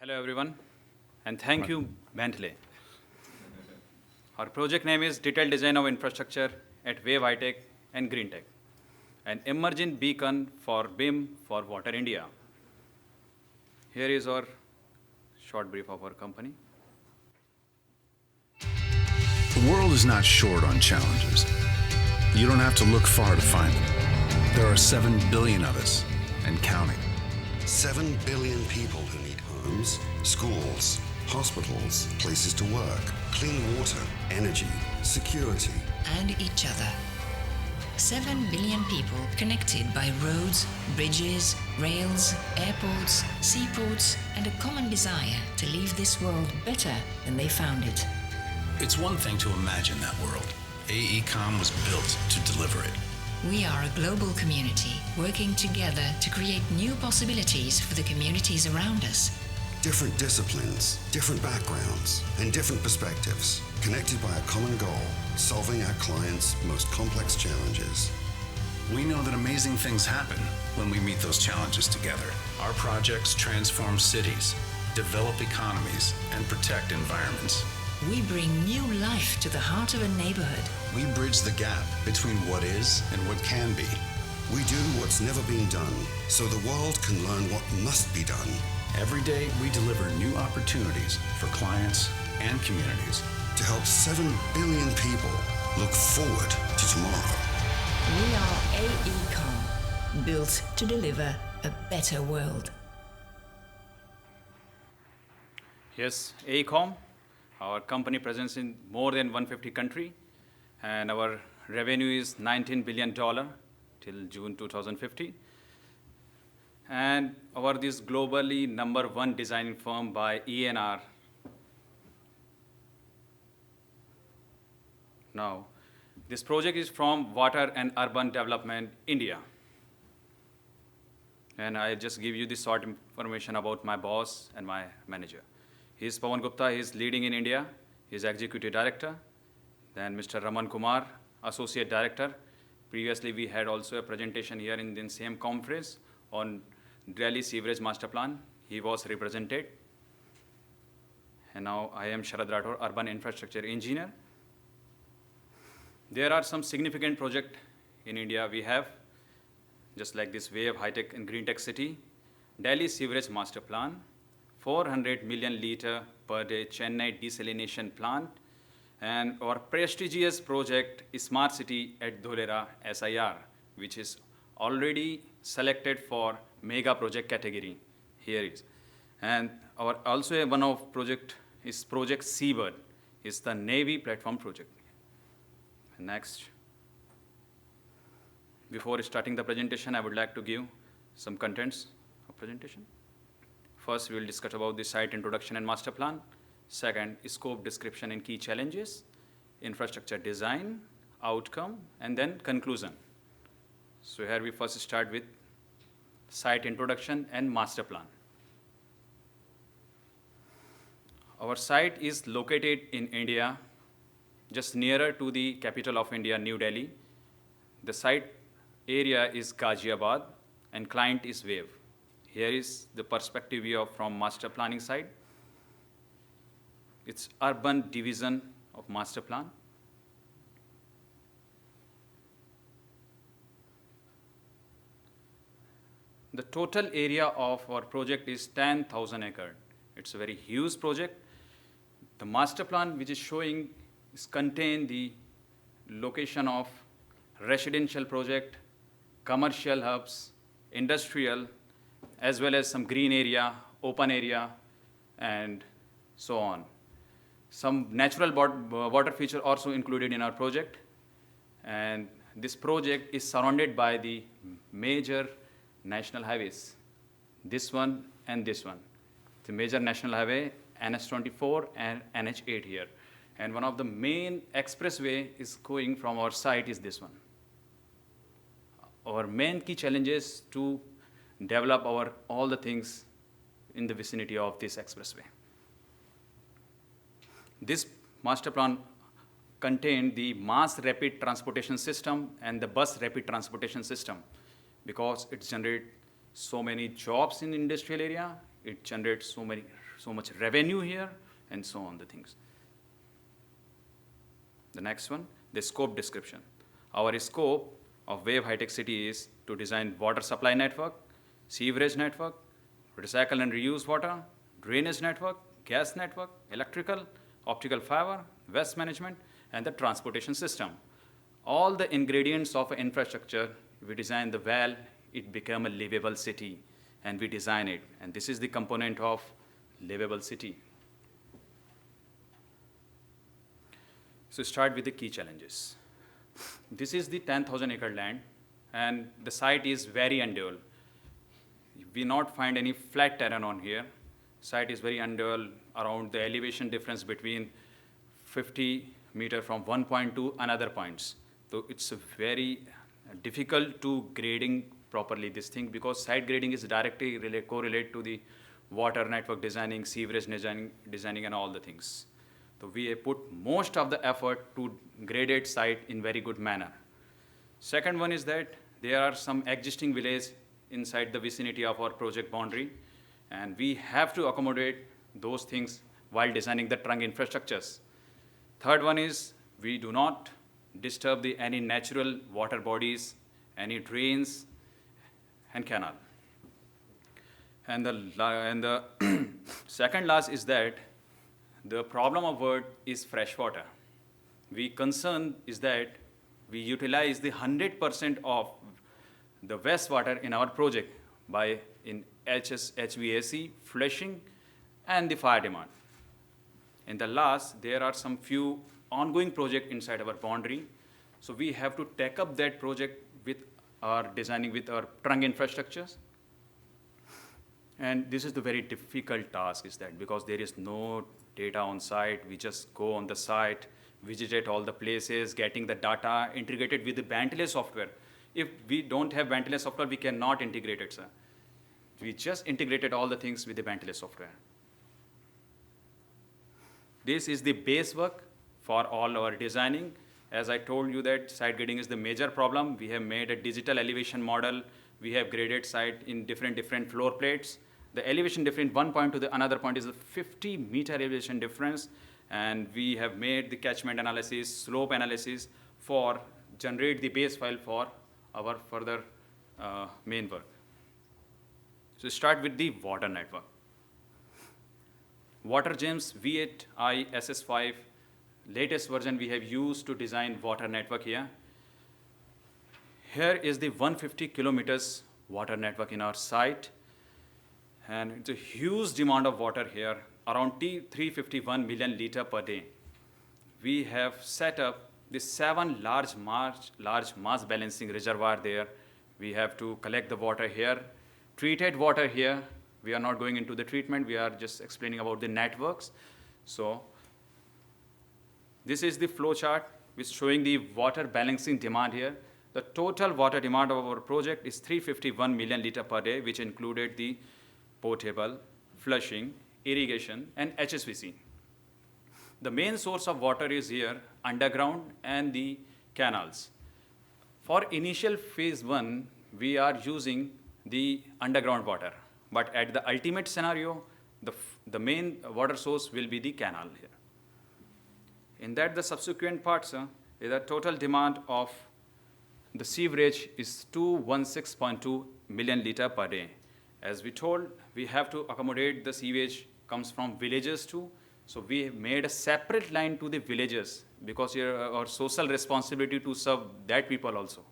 Hello everyone, and thank you, Bentley. Our project name is Detailed Design of Infrastructure at Wave High Tech and Green Tech, an emerging beacon for BIM for Water India. Here is our short brief of our company. The world is not short on challenges. You don't have to look far to find them. There are 7 billion of us, and counting. 7 billion people who need homes, schools, hospitals, places to work, clean water, energy, security. And each other. 7 billion people connected by roads, bridges, rails, airports, seaports, and a common desire to leave this world better than they found it. It's one thing to imagine that world. AECOM was built to deliver it. We are a global community working together to create new possibilities for the communities around us. Different disciplines, different backgrounds, and different perspectives, connected by a common goal, solving our clients' most complex challenges. We know that amazing things happen when we meet those challenges together. Our projects transform cities, develop economies, and protect environments. We bring new life to the heart of a neighborhood. We bridge the gap between what is and what can be. We do what's never been done, so the world can learn what must be done. Every day, we deliver new opportunities for clients and communities. To help 7 billion people look forward to tomorrow. We are AECOM, built to deliver a better world. Yes, AECOM, our company presence in more than 150 countries, and our revenue is $19 billion till June 2050. And our this globally #1 designing firm by ENR. Now, this project is from Water and Urban Development, India. And I just give you this short information about my boss and my manager. He is Pawan Gupta, he is leading in India, he is Executive Director. Then Mr. Raman Kumar, Associate Director. Previously, we had also a presentation here in the same conference on Delhi Sewerage Master Plan. He was represented. And now I am Sharad Rathore, Urban Infrastructure Engineer. There are some significant projects in India we have, just like this Wave High Tech and Green Tech City, Delhi Sewerage Master Plan, 400 million liter per day Chennai desalination plant, and our prestigious project Smart City at Dholera SIR, which is already selected for mega project category. Here is. And our also one of project is Project Seabird, is the Navy platform project. Next. Before starting the presentation, I would like to give some contents of presentation. First, we will discuss about the site introduction and master plan. Second, scope description and key challenges, infrastructure design, outcome, and then conclusion. So here we first start with site introduction and master plan. Our site is located in India, just nearer to the capital of India, New Delhi. The site area is Ghaziabad and client is Wave. Here is the perspective view from master planning side. It's urban division of master plan. The total area of our project is 10,000 acres. It's a very huge project. The master plan which is showing is contain the location of residential project, commercial hubs, industrial, as well as some green area, open area, and so on. Some natural water feature also included in our project. And this project is surrounded by the major national highways, this one and this one. The major national highway, NH24 and NH8 here. And one of the main expressway is going from our site is this one. Our main key challenges to develop all the things in the vicinity of this expressway. This master plan contained the mass rapid transportation system and the bus rapid transportation system, because it generates so many jobs in industrial area, it generates so much revenue here, and so on the things. The next one, the scope description. Our scope of Wave High Tech City is to design water supply network, sewerage network, recycle and reuse water, drainage network, gas network, electrical, optical fiber, waste management, and the transportation system. All the ingredients of infrastructure, we design the well, it become a livable city, and we design it. And this is the component of livable city. So start with the key challenges. This is the 10,000 acre land, and the site is very undeveloped. We not find any flat terrain on here. Site is very undeveloped, around the elevation difference between 50 meter from one point to another points. So it's a very difficult to grading properly this thing, because site grading is directly correlated to the water network designing, sewerage designing and all the things. So we put most of the effort to graded site in very good manner. Second one is that there are some existing villages inside the vicinity of our project boundary, and we have to accommodate those things while designing the trunk infrastructures. Third one is we do not disturb any natural water bodies, any drains and canal. And the second last is that the problem of word is fresh water. We concern is that we utilize the 100% of the wastewater in our project by in HVAC, flushing, and the fire demand. In the last, there are some few ongoing projects inside our boundary. So we have to take up that project with our designing with our trunk infrastructures. And this is the very difficult task is that because there is no data on site, we just go on the site, visited all the places, getting the data integrated with the Bentley software. If we don't have Bentley software, we cannot integrate it, sir. We just integrated all the things with the Bentley software. This is the base work for all our designing. As I told you that site grading is the major problem. We have made a digital elevation model. We have graded site in different floor plates. The elevation difference, one point to the another point is a 50-meter elevation difference. And we have made the catchment analysis, slope analysis for generate the base file for our further main work. So start with the water network. Water Gems V8i SS5, latest version we have used to design water network here. Here is the 150 kilometers water network in our site. And it's a huge demand of water here, around 351 million liter per day. We have set up the 7 large mass balancing reservoir there. We have to collect the water here, treated water here. We are not going into the treatment. We are just explaining about the networks. So this is the flow chart which is showing the water balancing demand here. The total water demand of our project is 351 million liter per day, which included the potable, flushing, irrigation, and HSVC. The main source of water is here, underground and the canals. For initial phase 1, we are using the underground water. But at the ultimate scenario, the main water source will be the canal here. In that, the subsequent parts, the total demand of the sewerage is 216.2 million liter per day. As we told, we have to accommodate the sewage comes from villages too. So we made a separate line to the villages because our social responsibility to serve that people also.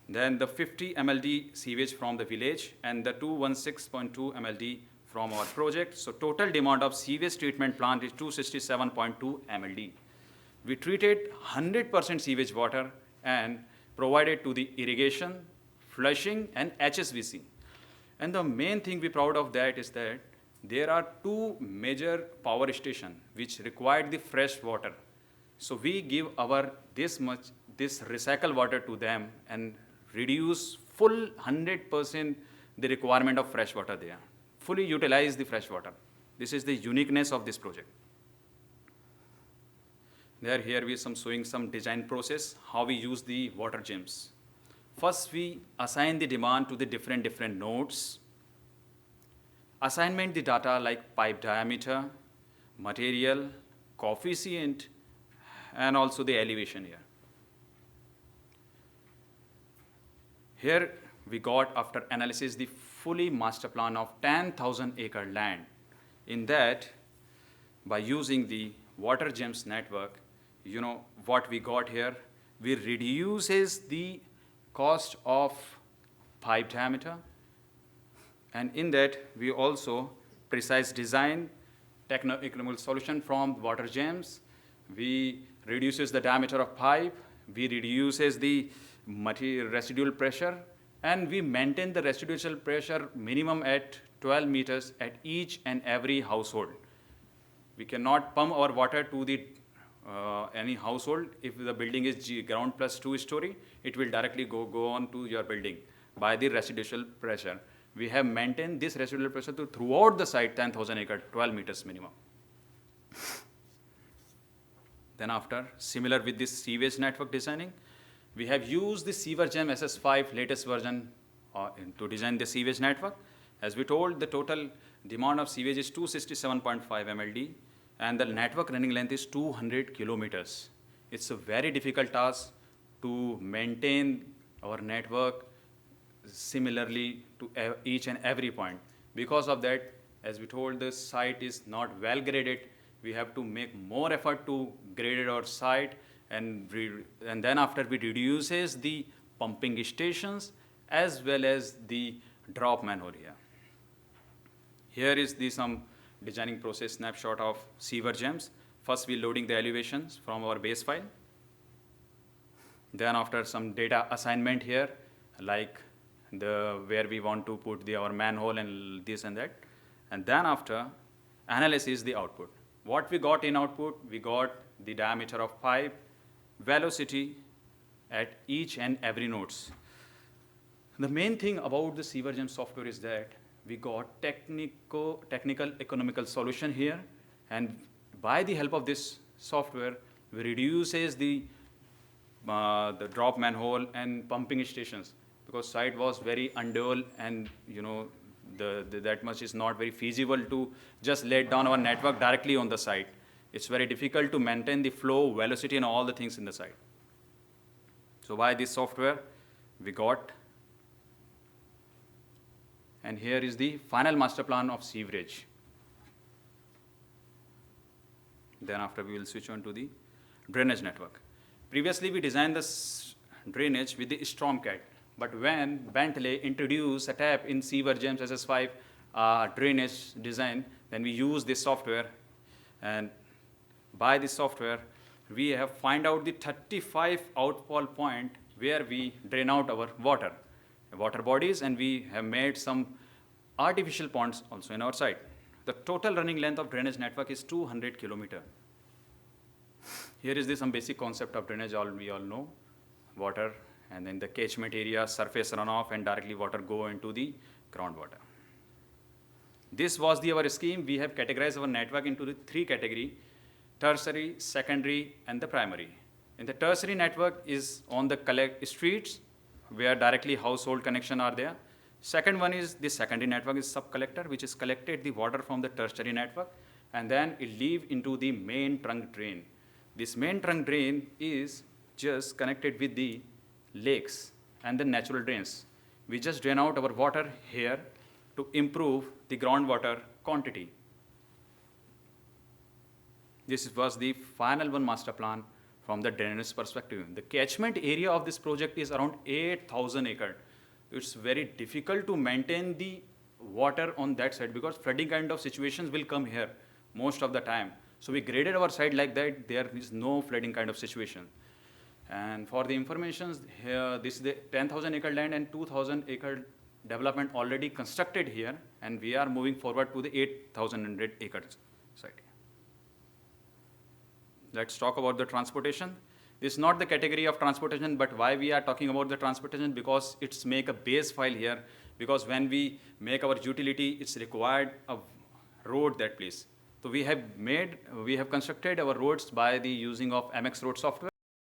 Then the 50 MLD sewage from the village and the 216.2 MLD from our project. So total demand of sewage treatment plant is 267.2 MLD. We treated 100% sewage water and provided to the irrigation, flushing, and HSVC. And the main thing we're proud of that is that there are 2 major power stations which require the fresh water. So we give this recycled water to them and reduce full 100% the requirement of fresh water there. Fully utilize the fresh water. This is the uniqueness of this project. Here we are showing some design process, how we use the water gems. First, we assign the demand to the different nodes. assignment the data like pipe diameter, material, coefficient, and also the elevation here. Here we got, after analysis, the fully master plan of 10,000 acre land. In that, by using the water gems network, you know what we got here, we reduces the cost of pipe diameter, and in that we also precise design techno-economical solution from water gems. We reduces the diameter of pipe, we reduces the residual pressure, and we maintain the residual pressure minimum at 12 meters at each and every household. We cannot pump our water to the any household. If the building is ground plus 2 story, it will directly go on to your building by the residual pressure. We have maintained this residual pressure throughout the site, 10,000 acre, 12 meters minimum. Then after, similar with this sewage network designing, we have used the SewerGem SS5 latest version to design the sewage network. As we told, the total demand of sewage is 267.5 MLD, and the network running length is 200 kilometers. It's a very difficult task to maintain our network similarly to each and every point. Because of that, as we told, the site is not well graded. We have to make more effort to grade our site, and then after we reduces the pumping stations as well as the drop manhole here. Here is the some designing process snapshot of SewerGems. First, we loading the elevations from our base file. Then after, some data assignment here, like where we want to put our manhole and this and that. And then after, analysis the output. What we got in output, we got the diameter of pipe, velocity at each and every nodes. The main thing about the SewerGem software is that we got technical economical solution here, and by the help of this software, we reduces the drop manhole and pumping stations, because site was very undeveloped, and you know that much is not very feasible to just let down our network directly on the site. It's very difficult to maintain the flow, velocity, and all the things in the site. So by this software, we got, and here is the final master plan of sewerage. Then after, we will switch on to the drainage network. Previously, we designed this drainage with the Stormcat, but when Bentley introduced a tap in SewerGems SS5 drainage design, then we use this software, and by this software, we have find out the 35 outfall point where we drain out our water bodies, and we have made some artificial ponds also in our site. The total running length of drainage network is 200 kilometers. Here is some basic concept of drainage we all know. Water, and then the catchment area, surface runoff, and directly water go into the groundwater. This was our scheme. We have categorized our network into the 3 categories: tertiary, secondary, and the primary. In the tertiary network is on the streets where directly household connection are there. Second one is the secondary network is sub-collector, which is collected the water from the tertiary network, and then it leave into the main trunk drain. This main trunk drain is just connected with the lakes and the natural drains. We just drain out our water here to improve the groundwater quantity. This was the final one master plan from the drainage perspective. The catchment area of this project is around 8,000 acres. It's very difficult to maintain the water on that side, because flooding kind of situations will come here most of the time. So we graded our site like that, there is no flooding kind of situation. And for the information, here, this is the 10,000 acre land and 2,000 acre development already constructed here, and we are moving forward to the 8,100 acres site. Let's talk about the transportation. This is not the category of transportation, but why we are talking about the transportation, because it's make a base file here, because when we make our utility, it's required a road that place. So we have constructed our roads by the using of MX Road software.